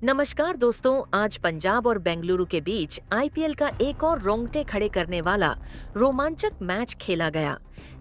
नमस्कार दोस्तों, आज पंजाब और बेंगलुरु के बीच आईपीएल का एक और रोंगटे खड़े करने वाला रोमांचक मैच खेला गया,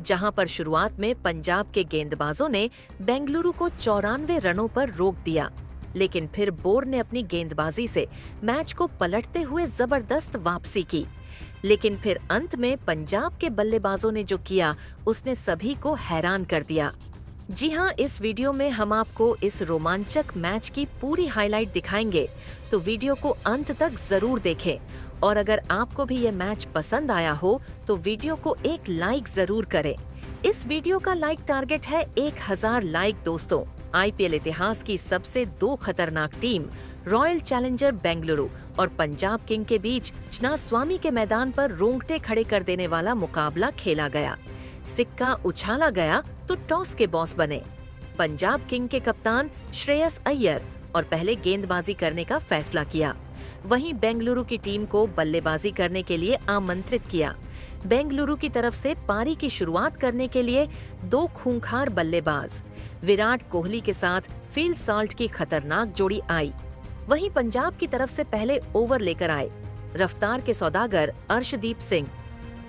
जहां पर शुरुआत में पंजाब के गेंदबाजों ने बेंगलुरु को 94 रनों पर रोक दिया, लेकिन फिर बोर ने अपनी गेंदबाजी से मैच को पलटते हुए जबरदस्त वापसी की। लेकिन फिर अंत में पंजाब के बल्लेबाजों ने जो किया, उसने सभी को हैरान कर दिया। जी हाँ, इस वीडियो में हम आपको इस रोमांचक मैच की पूरी हाइलाइट दिखाएंगे, तो वीडियो को अंत तक जरूर देखें। और अगर आपको भी ये मैच पसंद आया हो तो वीडियो को एक लाइक जरूर करें। इस वीडियो का लाइक टारगेट है 1000 लाइक दोस्तों। आईपीएल इतिहास की सबसे दो खतरनाक टीम रॉयल चैलेंजर बेंगलुरु और पंजाब किंग के बीच चिन्नास्वामी के मैदान पर रोंगटे खड़े कर देने वाला मुकाबला खेला गया। सिक्का उछाला गया तो टॉस के बॉस बने पंजाब किंग के कप्तान श्रेयस अय्यर और पहले गेंदबाजी करने का फैसला किया। वहीं बेंगलुरु की टीम को बल्लेबाजी करने के लिए आमंत्रित किया। बेंगलुरु की तरफ से पारी की शुरुआत करने के लिए दो खूंखार बल्लेबाज विराट कोहली के साथ फील्ड सॉल्ट की खतरनाक जोड़ी आई। वहीं पंजाब की तरफ से पहले ओवर लेकर आए रफ्तार के सौदागर अर्शदीप सिंह,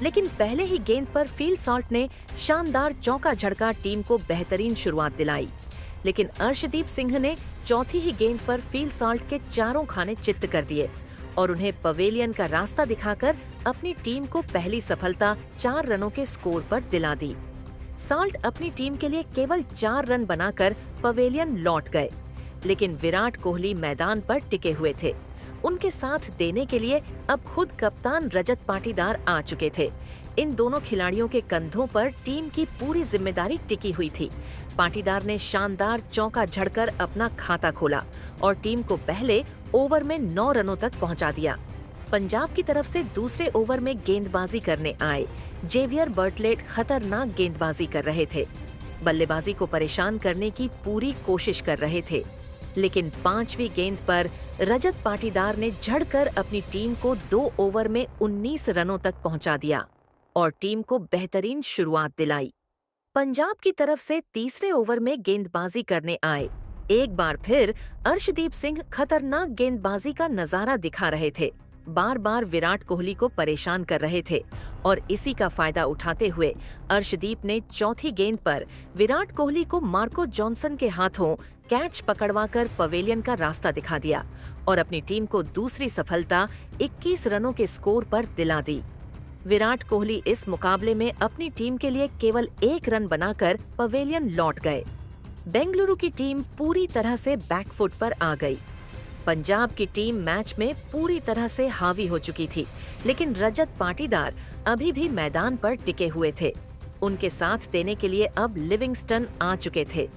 लेकिन पहले ही गेंद पर फील्ड सॉल्ट ने शानदार चौका झड़का टीम को बेहतरीन शुरुआत दिलाई। लेकिन अर्शदीप सिंह ने चौथी ही गेंद पर फील्ड सॉल्ट के चारों खाने चित्त कर दिए और उन्हें पवेलियन का रास्ता दिखाकर अपनी टीम को पहली सफलता 4 रनों के स्कोर पर दिला दी। सॉल्ट अपनी टीम के लिए केवल 4 रन बनाकर पवेलियन लौट गए, लेकिन विराट कोहली मैदान पर टिके हुए थे। उनके साथ देने के लिए अब खुद कप्तान रजत पाटीदार आ चुके थे। इन दोनों खिलाड़ियों के कंधों पर टीम की पूरी जिम्मेदारी टिकी हुई थी। पाटीदार ने शानदार चौका झड़कर अपना खाता खोला और टीम को पहले ओवर में 9 रनों तक पहुंचा दिया। पंजाब की तरफ से दूसरे ओवर में गेंदबाजी करने आए जेवियर बर्टलेट खतरनाक गेंदबाजी कर रहे थे। बल्लेबाजी को परेशान करने की पूरी कोशिश कर रहे थे, लेकिन 5वीं गेंद पर रजत पाटीदार ने झड़कर अपनी टीम को 2 ओवर में 19 रनों तक पहुंचा दिया और टीम को बेहतरीन शुरुआत दिलाई। पंजाब की तरफ से तीसरे ओवर में गेंदबाजी करने आए एक बार फिर अर्शदीप सिंह खतरनाक गेंदबाजी का नजारा दिखा रहे थे। बार बार विराट कोहली को परेशान कर रहे थे और इसी का फायदा उठाते हुए अर्शदीप ने चौथी गेंद पर विराट कोहली को मार्को जॉनसन के हाथों कैच पकड़वाकर पवेलियन का रास्ता दिखा दिया और अपनी टीम को दूसरी सफलता 21 रनों के स्कोर पर दिला दी। विराट कोहली इस मुकाबले में अपनी टीम के लिए केवल 1 रन बनाकर पवेलियन लौट गए। बेंगलुरु की टीम पूरी तरह से बैकफुट पर आ गई। पंजाब की टीम मैच में पूरी तरह से हावी हो चुकी थी, लेकिन रजत पाटीदार अभी भी मैदान पर टिके हुए थे। उनके साथ देने के लिए अब लिविंगस्टन आ चुके थे।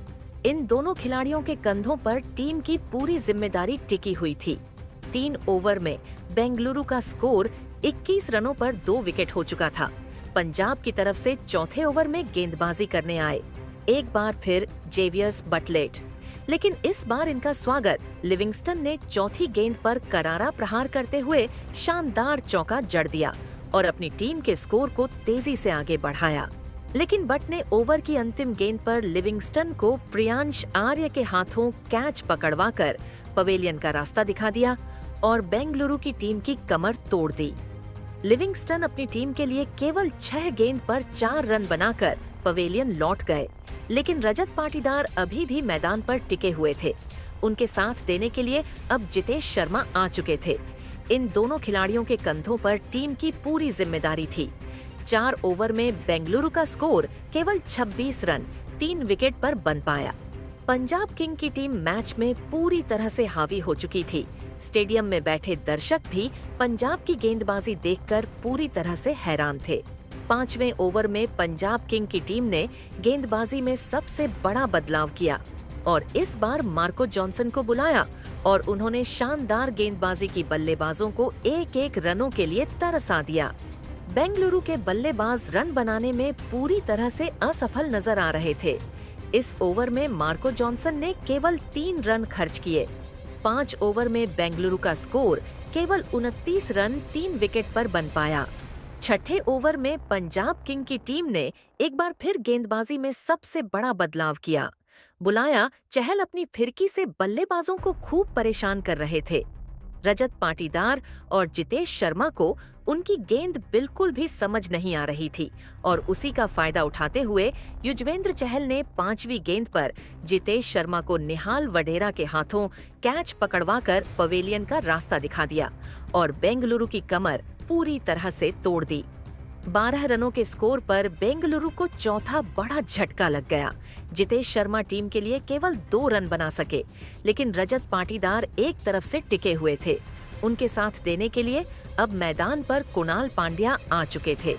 इन दोनों खिलाड़ियों के कंधों पर टीम की पूरी जिम्मेदारी टिकी हुई थी। 3 ओवर में बेंगलुरु का स्कोर 21 रनों पर 2 विकेट हो चुका था। पंजाब की तरफ से चौथे ओवर में गेंदबाजी करने आए एक बार फिर जेवियर्स बटलेट, लेकिन इस बार इनका स्वागत लिविंगस्टन ने चौथी गेंद पर करारा प्रहार करते हुए शानदार चौका जड़ दिया और अपनी टीम के स्कोर को तेजी से आगे बढ़ाया। लेकिन बट ने ओवर की अंतिम गेंद पर लिविंगस्टन को प्रियांश आर्य के हाथों कैच पकड़वाकर पवेलियन का रास्ता दिखा दिया और बेंगलुरु की टीम की कमर तोड़ दी। लिविंगस्टन अपनी टीम के लिए केवल 6 गेंद पर 4 रन बनाकर पवेलियन लौट गए, लेकिन रजत पाटीदार अभी भी मैदान पर टिके हुए थे। उनके साथ देने के लिए अब जितेश शर्मा आ चुके थे। इन दोनों खिलाड़ियों के कंधों पर टीम की पूरी जिम्मेदारी थी। 4 ओवर में बेंगलुरु का स्कोर केवल 26 रन 3 विकेट पर बन पाया। पंजाब किंग की टीम मैच में पूरी तरह से हावी हो चुकी थी। स्टेडियम में बैठे दर्शक भी पंजाब की गेंदबाजी देखकर पूरी तरह से हैरान थे। 5वें ओवर में पंजाब किंग की टीम ने गेंदबाजी में सबसे बड़ा बदलाव किया और इस बार मार्को जॉनसन को बुलाया और उन्होंने शानदार गेंदबाजी की बल्लेबाजों को 1-1 रनों के लिए तरसा दिया। बेंगलुरु के बल्लेबाज रन बनाने में पूरी तरह से असफल नजर आ रहे थे। इस ओवर में मार्को जॉनसन ने केवल 3 रन खर्च किए। 5 ओवर में बेंगलुरु का स्कोर केवल 29 रन 3 विकेट पर बन पाया। छठे ओवर में पंजाब किंग की टीम ने एक बार फिर गेंदबाजी में सबसे बड़ा बदलाव किया बुलाया, चहल अपनी फिरकी से बल्लेबाजों को खूब परेशान कर रहे थे। रजत पाटीदार और जितेश शर्मा को उनकी गेंद बिल्कुल भी समझ नहीं आ रही थी और उसी का फायदा उठाते हुए युजवेंद्र चहल ने 5वीं गेंद पर जितेश शर्मा को निहाल वडेरा के हाथों कैच पकड़वाकर पवेलियन का रास्ता दिखा दिया और बेंगलुरु की कमर पूरी तरह से तोड़ दी। 12 रनों के स्कोर पर बेंगलुरु को चौथा बड़ा झटका लग गया। जितेश शर्मा टीम के लिए केवल 2 रन बना सके, लेकिन रजत पाटीदार एक तरफ से टिके हुए थे। उनके साथ देने के लिए अब मैदान पर कुणाल पांड्या आ चुके थे।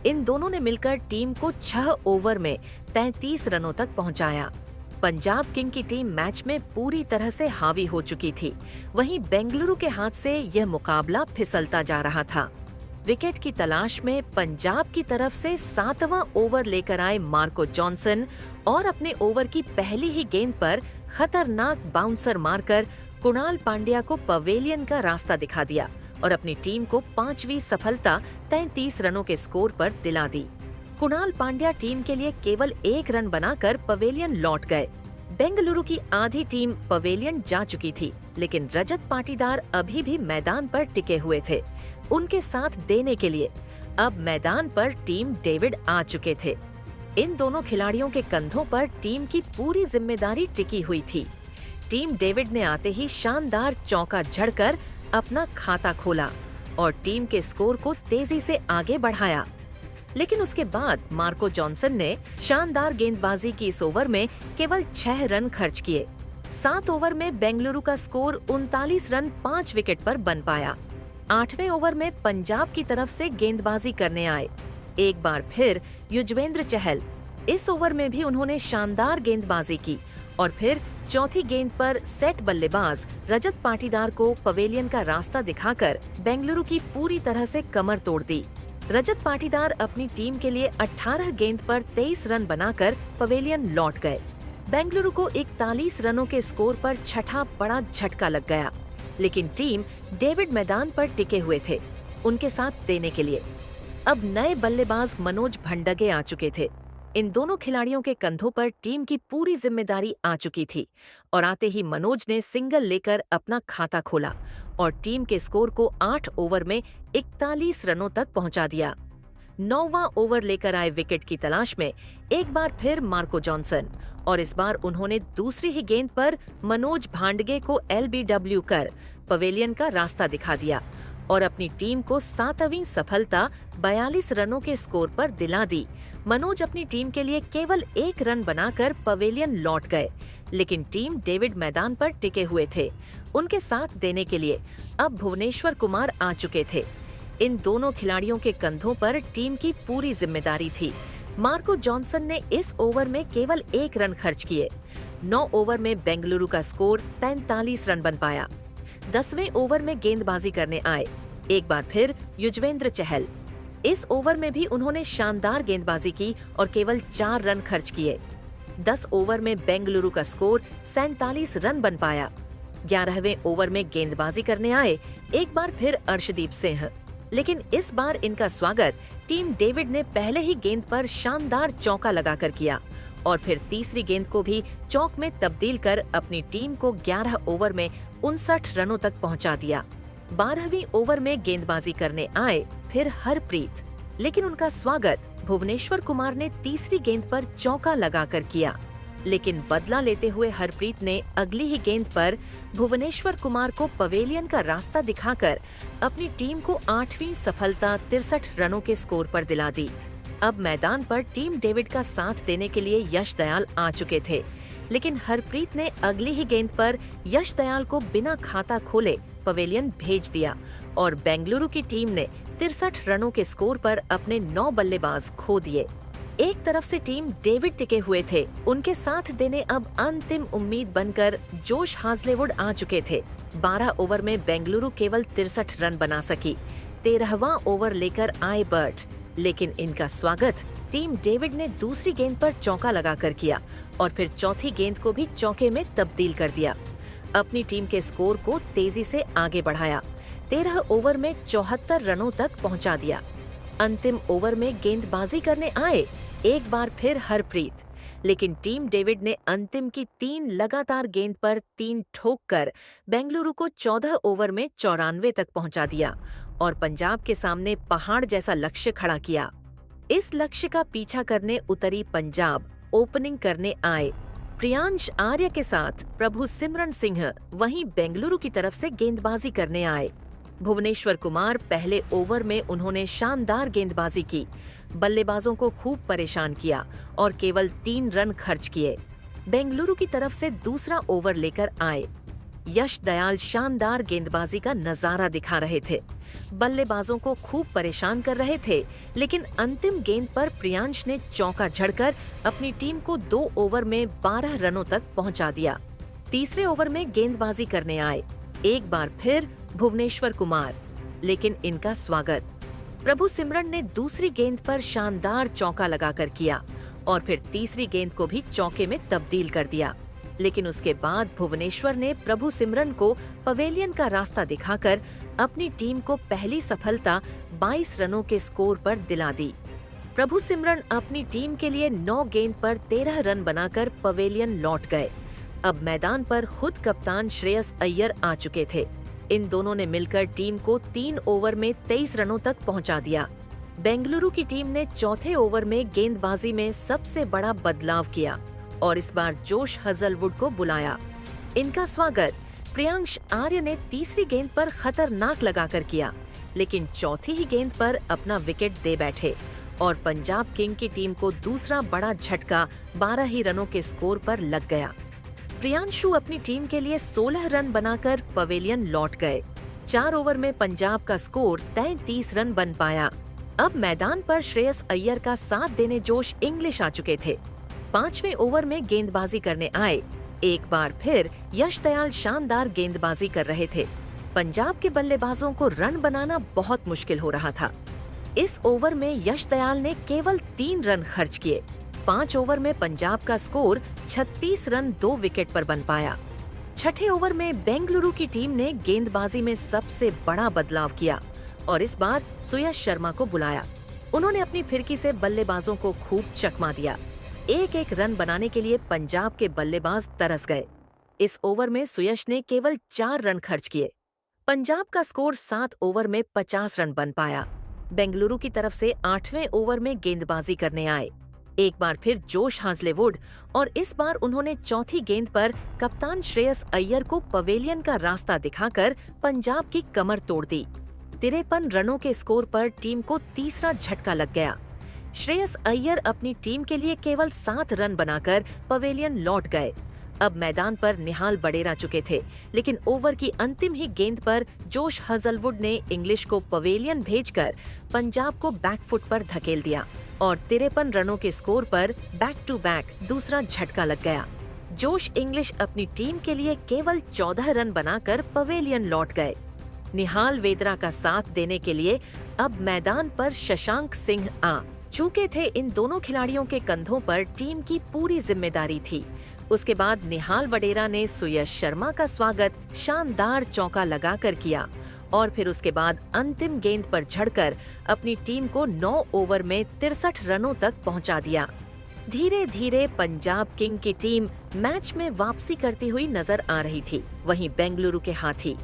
इन दोनों ने मिलकर टीम को 6 ओवर में 33 रनों तक पहुंचाया। पंजाब किंग की टीम मैच में पूरी तरह से हावी हो चुकी थी। वहीं बेंगलुरु के हाथ से यह मुकाबला फिसलता जा रहा था। विकेट की तलाश में पंजाब की तरफ से 7वां ओवर लेकर आए मार्को जॉनसन और अपने ओवर की पहली ही गेंद पर खतरनाक बाउंसर मारकर कुणाल पांड्या को पवेलियन का रास्ता दिखा दिया और अपनी टीम को 5वीं सफलता 33 रनों के स्कोर पर दिला दी। कुणाल पांड्या टीम के लिए केवल 1 रन बनाकर पवेलियन लौट गए। बेंगलुरु की आधी टीम पवेलियन जा चुकी थी, लेकिन रजत पाटीदार अभी भी मैदान पर टिके हुए थे। उनके साथ देने के लिए अब मैदान पर टीम डेविड आ चुके थे। इन दोनों खिलाड़ियों के कंधों पर टीम की पूरी जिम्मेदारी टिकी हुई थी। टीम डेविड ने आते ही शानदार चौका झड़कर अपना खाता खोला और टीम के स्कोर को तेजी से आगे बढ़ाया। लेकिन उसके बाद मार्को जॉनसन ने शानदार गेंदबाजी की इस ओवर में केवल 6 रन खर्च किए। 7 ओवर में बेंगलुरु का स्कोर 39 रन 5 विकेट पर बन पाया। 8वें ओवर में पंजाब की तरफ से गेंदबाजी करने आए एक बार फिर युजवेंद्र चहल। इस ओवर में भी उन्होंने शानदार गेंदबाजी की और फिर चौथी गेंद पर सेट बल्लेबाज रजत पाटीदार को पवेलियन का रास्ता दिखाकर बेंगलुरु की पूरी तरह से कमर तोड़ दी। रजत पाटीदार अपनी टीम के लिए 18 गेंद पर 23 रन बनाकर पवेलियन लौट गए। बेंगलुरु को 41 रनों के स्कोर पर छठा बड़ा झटका लग गया, लेकिन टीम डेविड मैदान पर टिके हुए थे उनके साथ देने के लिए। अब नए बल्लेबाज मनोज भंडगे आ चुके थे। इन दोनों खिलाड़ियों के कंधों पर टीम की पूरी जिम्मेदारी आ चुकी थी और आते ही मनोज ने सिंगल लेकर अपना खाता खोला और टीम के स्कोर को 8 ओवर में 41 रनों तक पहुंचा दिया। 9वां ओवर लेकर आए विकेट की तलाश में एक बार फिर मार्को जॉनसन और इस बार उन्होंने दूसरी ही गेंद पर मनोज भांडगे को LBW कर पवेलियन का रास्ता दिखा दिया और अपनी टीम को 7वीं सफलता 42 रनों के स्कोर पर दिला दी। मनोज अपनी टीम के लिए केवल 1 रन बनाकर पवेलियन लौट गए, लेकिन टीम डेविड मैदान पर टिके हुए थे। उनके साथ देने के लिए अब भुवनेश्वर कुमार आ चुके थे। इन दोनों खिलाड़ियों के कंधों पर टीम की पूरी जिम्मेदारी थी। मार्को जॉनसन ने इस ओवर में केवल 1 रन खर्च किए। 9 ओवर में बेंगलुरु का स्कोर 43 रन बन पाया। 10वें ओवर में गेंदबाजी करने आए एक बार फिर युजवेंद्र चहल। इस ओवर में भी उन्होंने शानदार गेंदबाजी की और केवल 4 रन खर्च किए। 10 ओवर में बेंगलुरु का स्कोर 47 रन बन पाया। 11वें ओवर में गेंदबाजी करने आए एक बार फिर अर्शदीप सिंह, लेकिन इस बार इनका स्वागत टीम डेविड ने पहले ही गेंद पर शानदार चौका लगाकर किया और फिर तीसरी गेंद को भी चौक में तब्दील कर अपनी टीम को 11 ओवर में 59 रनों तक पहुंचा दिया। 12वीं ओवर में गेंदबाजी करने आए फिर हरप्रीत, लेकिन उनका स्वागत भुवनेश्वर कुमार ने तीसरी गेंद पर चौका लगाकर किया। लेकिन बदला लेते हुए हरप्रीत ने अगली ही गेंद पर भुवनेश्वर कुमार को पवेलियन का रास्ता दिखाकर अपनी टीम को 8वीं सफलता 63 रनों के स्कोर पर दिला दी। अब मैदान पर टीम डेविड का साथ देने के लिए यश दयाल आ चुके थे, लेकिन हरप्रीत ने अगली ही गेंद पर यश दयाल को बिना खाता खोले पवेलियन भेज दिया और बेंगलुरु की टीम ने 63 रनों के स्कोर पर अपने 9 बल्लेबाज खो दिए। एक तरफ से टीम डेविड टिके हुए थे, उनके साथ देने अब अंतिम उम्मीद बनकर जोश हाजलेवुड आ चुके थे। 12 ओवर में बेंगलुरु केवल 63 रन बना सकी। 13वां ओवर लेकर आए बर्ट, लेकिन इनका स्वागत टीम डेविड ने दूसरी गेंद पर चौका लगाकर किया और फिर चौथी गेंद को भी चौके में तब्दील कर दिया। अपनी टीम के स्कोर को तेजी से आगे बढ़ाया। 13 ओवर में 74 रनों तक पहुंचा दिया। अंतिम ओवर में गेंदबाजी करने आए एक बार फिर हरप्रीत, लेकिन टीम डेविड ने अंतिम की 3 लगातार गेंद पर 3 ठोक कर बेंगलुरु को 14 ओवर में 94 तक पहुंचा दिया और पंजाब के सामने पहाड़ जैसा लक्ष्य खड़ा किया। इस लक्ष्य का पीछा करने उतरी पंजाब ओपनिंग करने आए प्रियांश आर्य के साथ प्रभु सिमरन सिंह वहीं बेंगलुरु की तरफ से गेंदबाजी करने आए। भुवनेश्वर कुमार पहले ओवर में उन्होंने शानदार गेंदबाजी की, बल्लेबाजों को खूब परेशान किया और केवल 3 रन खर्च किए। बेंगलुरु की तरफ से दूसरा ओवर लेकर आए यश दयाल शानदार गेंदबाजी का नजारा दिखा रहे थे, बल्लेबाजों को खूब परेशान कर रहे थे, लेकिन अंतिम गेंद पर प्रियांश ने चौका झड़कर अपनी टीम को 2 ओवर में 12 रनों तक पहुंचा दिया। तीसरे ओवर में गेंदबाजी करने आए एक बार फिर भुवनेश्वर कुमार, लेकिन इनका स्वागत प्रभु सिमरन ने दूसरी गेंद पर शानदार चौका लगाकर किया और फिर तीसरी गेंद को भी चौके में तब्दील कर दिया। लेकिन उसके बाद भुवनेश्वर ने प्रभु सिमरन को पवेलियन का रास्ता दिखाकर अपनी टीम को पहली सफलता 22 रनों के स्कोर पर दिला दी। प्रभु सिमरन अपनी टीम के लिए 9 गेंद पर 13 रन बनाकर पवेलियन लौट गए। अब मैदान पर खुद कप्तान श्रेयस अय्यर आ चुके थे। इन दोनों ने मिलकर टीम को 3 ओवर में 23 रनों तक पहुंचा दिया। बेंगलुरु की टीम ने चौथे ओवर में गेंदबाजी में सबसे बड़ा बदलाव किया और इस बार जोश हजलवुड को बुलाया। इनका स्वागत प्रियांश आर्य ने तीसरी गेंद पर खतरनाक लगाकर किया, लेकिन चौथी ही गेंद पर अपना विकेट दे बैठे और पंजाब किंग की टीम को दूसरा बड़ा झटका 12 ही रनों के स्कोर पर लग गया। प्रियांशु अपनी टीम के लिए 16 रन बनाकर पवेलियन लौट गए। 4 ओवर में पंजाब का स्कोर 33 रन बन पाया। अब मैदान पर श्रेयस अय्यर का साथ देने जोश इंग्लिश आ चुके थे। 5वें ओवर में गेंदबाजी करने आए एक बार फिर यश दयाल शानदार गेंदबाजी कर रहे थे। पंजाब के बल्लेबाजों को रन बनाना बहुत मुश्किल हो रहा था। इस ओवर में यश दयाल ने केवल 3 रन खर्च किए। 5 ओवर में पंजाब का स्कोर 36 रन 2 विकेट पर बन पाया। छठे ओवर में बेंगलुरु की टीम ने गेंदबाजी में सबसे बड़ा बदलाव किया और इस बार सुयश शर्मा को बुलाया। उन्होंने अपनी फिरकी से बल्लेबाजों को खूब चकमा दिया। एक रन बनाने के लिए पंजाब के बल्लेबाज तरस गए। इस ओवर में सुयश ने केवल 4 रन खर्च किए। पंजाब का स्कोर 7 ओवर में 50 रन बन पाया। बेंगलुरु की तरफ से 8वें ओवर में गेंदबाजी करने आए एक बार फिर जोश हाजलेवुड और इस बार उन्होंने चौथी गेंद पर कप्तान श्रेयस अय्यर को पवेलियन का रास्ता दिखाकर पंजाब की कमर तोड़ दी। 53 रनों के स्कोर पर टीम को तीसरा झटका लग गया। श्रेयस अय्यर अपनी टीम के लिए केवल 7 रन बनाकर पवेलियन लौट गए। अब मैदान पर निहाल बडेरा चुके थे, लेकिन ओवर की अंतिम ही गेंद पर जोश हजलवुड ने इंग्लिश को पवेलियन भेजकर पंजाब को बैकफुट पर धकेल दिया और 53 रनों के स्कोर पर बैक टू बैक दूसरा झटका लग गया। जोश इंग्लिश अपनी टीम के लिए केवल 14 रन बनाकर पवेलियन लौट गए। निहाल वेदरा का साथ देने के लिए अब मैदान पर शशांक सिंह आ चुके थे। इन दोनों खिलाड़ियों के कंधों पर टीम की पूरी जिम्मेदारी थी। उसके बाद निहाल वडेरा ने सुयश शर्मा का स्वागत शानदार चौका लगाकर किया और फिर उसके बाद अंतिम गेंद पर झड़कर अपनी टीम को 9 ओवर में 63 रनों तक पहुंचा दिया। धीरे धीरे पंजाब किंग की टीम मैच में वापसी करती हुई नजर आ रही थी। वहीं बेंगलुरु के हाथी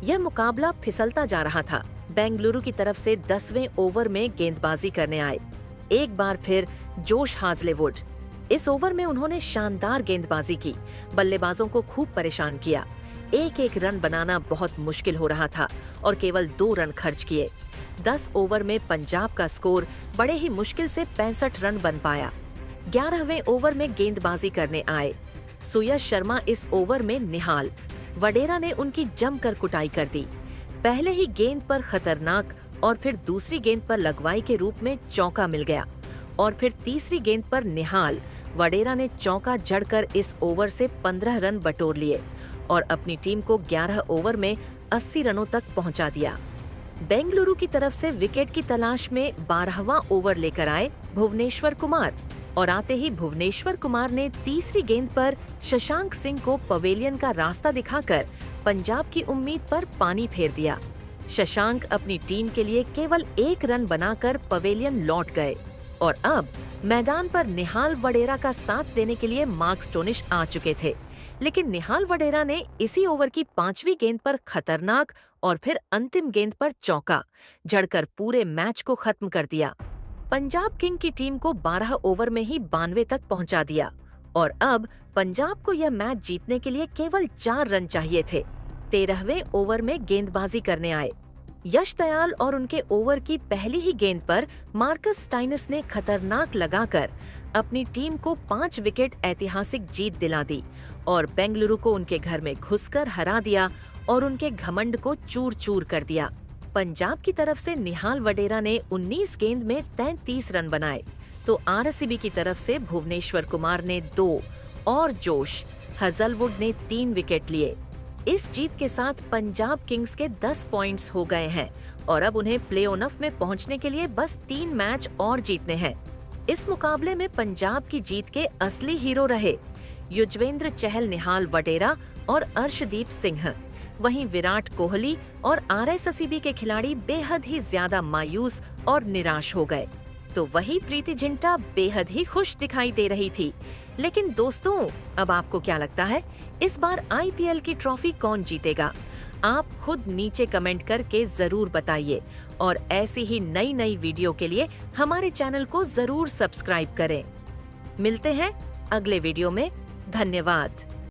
यह मुकाबला फिसलता जा रहा था। बेंगलुरु की तरफ से 10वें ओवर में गेंदबाजी करने आए एक बार फिर जोश हाजलेवुड। इस ओवर में उन्होंने शानदार गेंदबाजी की, बल्लेबाजों को खूब परेशान किया। एक रन बनाना बहुत मुश्किल हो रहा था और केवल 2 रन खर्च किए। 10 ओवर में पंजाब का स्कोर बड़े ही मुश्किल से 65 रन बन पाया। 11वें ओवर में गेंदबाजी करने आए सुयश शर्मा। इस ओवर में निहाल वडेरा ने उनकी जमकर कुटाई कर दी। पहले ही गेंद पर खतरनाक और फिर दूसरी गेंद पर लगवाई के रूप में चौका मिल गया और फिर तीसरी गेंद पर निहाल वडेरा ने चौका जड़कर इस ओवर से 15 रन बटोर लिए और अपनी टीम को 11 ओवर में 80 रनों तक पहुंचा दिया। बेंगलुरु की तरफ से विकेट की तलाश में 12वां ओवर लेकर आए भुवनेश्वर कुमार और आते ही भुवनेश्वर कुमार ने तीसरी गेंद पर शशांक सिंह को पवेलियन का रास्ता दिखाकर पंजाब की उम्मीद पर पानी फेर दिया। शशांक अपनी टीम के लिए केवल 1 रन बनाकर पवेलियन लौट गए। और अब मैदान पर निहाल वडेरा का साथ देने के लिए मार्क स्टोनिश आ चुके थे। लेकिन निहाल वडेरा ने इसी ओवर की 5वीं गेंद पर खतरनाक और फिर अंतिम गेंद पर चौका जड़कर पूरे मैच को खत्म कर दिया। पंजाब किंग की टीम को 12 ओवर में ही 92 तक पहुंचा दिया और अब पंजाब को यह मैच जीतने के लिए केवल 4 रन चाहिए थे। 13वें ओवर में गेंदबाजी करने आए यश दयाल और उनके ओवर की पहली ही गेंद पर मार्कस स्टाइनिस ने खतरनाक लगाकर अपनी टीम को 5 विकेट ऐतिहासिक जीत दिला दी और बेंगलुरु को उनके घर में घुसकर हरा दिया और उनके घमंड को चूर चूर कर दिया। पंजाब की तरफ से निहाल वडेरा ने 19 गेंद में 33 रन बनाए तो आरसीबी की तरफ से भुवनेश्वर कुमार ने 2 और जोश हजलवुड ने 3 विकेट लिए। इस जीत के साथ पंजाब किंग्स के 10 पॉइंट्स हो गए हैं और अब उन्हें प्ले ऑफ में पहुंचने के लिए बस 3 मैच और जीतने हैं। इस मुकाबले में पंजाब की जीत के असली हीरो रहे युजवेंद्र चहल, निहाल वडेरा और अर्शदीप सिंह। वहीं विराट कोहली और आरसीबी के खिलाड़ी बेहद ही ज्यादा मायूस और निराश हो गए तो वही प्रीति जिंटा बेहद ही खुश दिखाई दे रही थी। लेकिन दोस्तों, अब आपको क्या लगता है, इस बार आईपीएल की ट्रॉफी कौन जीतेगा? आप खुद नीचे कमेंट करके जरूर बताइए और ऐसी ही नई नई वीडियो के लिए हमारे चैनल को जरूर सब्सक्राइब करें। मिलते हैं अगले वीडियो में। धन्यवाद।